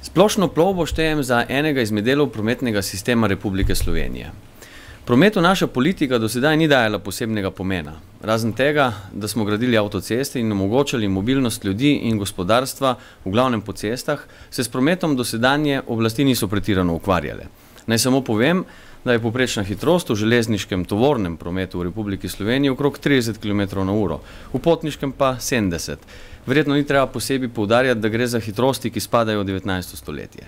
Splošno plovbo štejem za enega izmed delov prometnega sistema Republike Slovenije. Prometu naša politika do sedaj ni dajala posebnega pomena. Razen tega, da smo gradili avtoceste in omogočali mobilnost ljudi in gospodarstva, v glavnem po cestah, se s prometom dosedanje oblasti niso pretirano ukvarjale. Naj samo povem, da je povprečna hitrost v železniškem tovornem prometu v Republiki Sloveniji okrog 30 km/h, v potniškem pa 70. Verjetno ni treba posebej poudarjati, da gre za hitrosti, ki spadajo v 19. stoletje.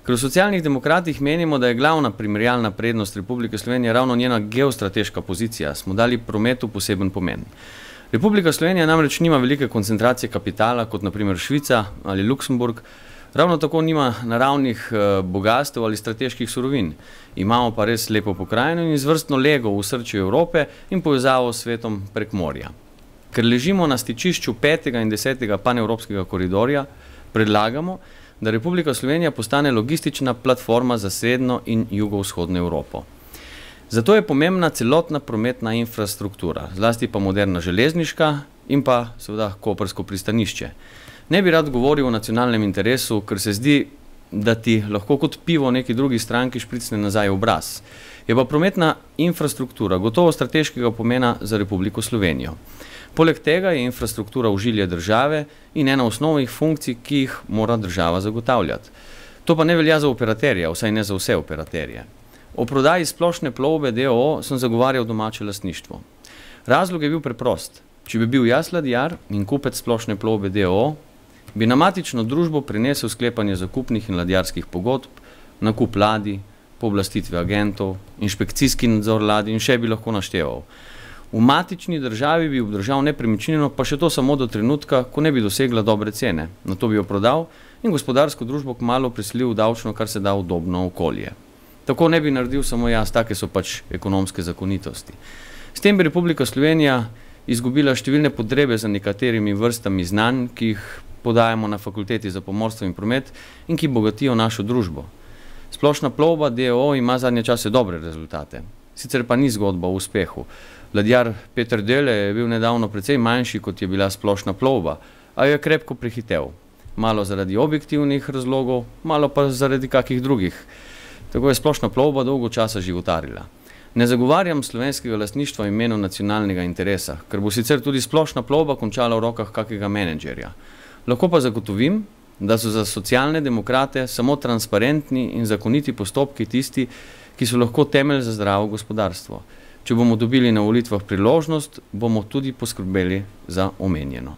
Ker v Socialnih demokratih menimo, da je glavna primerjalna prednost Republike Slovenije ravno njena geostrateška pozicija, smo dali prometu poseben pomen. Republika Slovenija namreč nima velike koncentracije kapitala, kot na primer Švica ali Luksemburg, ravno tako nima naravnih bogastev ali strateških surovin. Imamo pa res lepo pokrajino in izvrstno lego v osrčju Evrope in povezavo s svetom prek morja. Ker ležimo na stičišču 5. in 10. panevropskega koridorja, predlagamo, da Republika Slovenija postane logistična platforma za srednjo in jugovzhodno Evropo. Zato je pomembna celotna prometna infrastruktura, zlasti pa moderna železniška in pa seveda koprsko pristanišče. Ne bi rad govoril o nacionalnem interesu, ker se zdi, da ti lahko kot pivo neki drugi stranki špricne nazaj v obraz. Je pa prometna infrastruktura gotovo strateškega pomena za Republiko Slovenijo. Poleg tega je infrastruktura ožilje države in ena osnovnih funkcij, ki jih mora država zagotavljati. To pa ne velja za operaterje, vsaj ne za vse operaterje. O prodaji Splošne plovbe d.o.o. sem zagovarjal domače lastništvo. Razlog je bil preprost. Če bi bil jaz ladjar in kupec Splošne plovbe d.o.o., bi na matično družbo prinesel sklepanje zakupnih in ladjarskih pogodb, nakup ladij, pooblastitve agentov, inšpekcijski nadzor ladij in še bi lahko našteval. V matični državi bi obdržal nepremičnino, pa še to samo do trenutka, ko ne bi dosegla dobre cene. Nato bi jo prodal in gospodarsko družbo kmalu preselil v davčno, kar se da udobno okolje. Tako ne bi naredil samo jaz, take so pač ekonomske zakonitosti. S tem bi Republika Slovenija izgubila številne potrebe za nekaterimi vrstami znanj, ki jih podajamo na Fakulteti za pomorstvo in promet in ki bogatijo našo družbo. Splošna plovba d.o.o. ima zadnje čase dobre rezultate. Sicer pa ni zgodba o uspehu. Ladjar Peter Dele je bil nedavno precej manjši, kot je bila Splošna plovba, a jo je krepko prehitev. Malo zaradi objektivnih razlogov, malo pa zaradi kakih drugih. Tako je Splošna plovba dolgo časa životarila. Ne zagovarjam slovenskega lastništva v imenu nacionalnega interesa, ker bo sicer tudi Splošna plovba končala v rokah kakega menedžerja. Lahko pa zagotovim, da so za socialne demokrate samo transparentni in zakoniti postopki tisti, ki so lahko temelj za zdravo gospodarstvo. Če bomo dobili na volitvah priložnost, bomo tudi poskrbeli za omenjeno.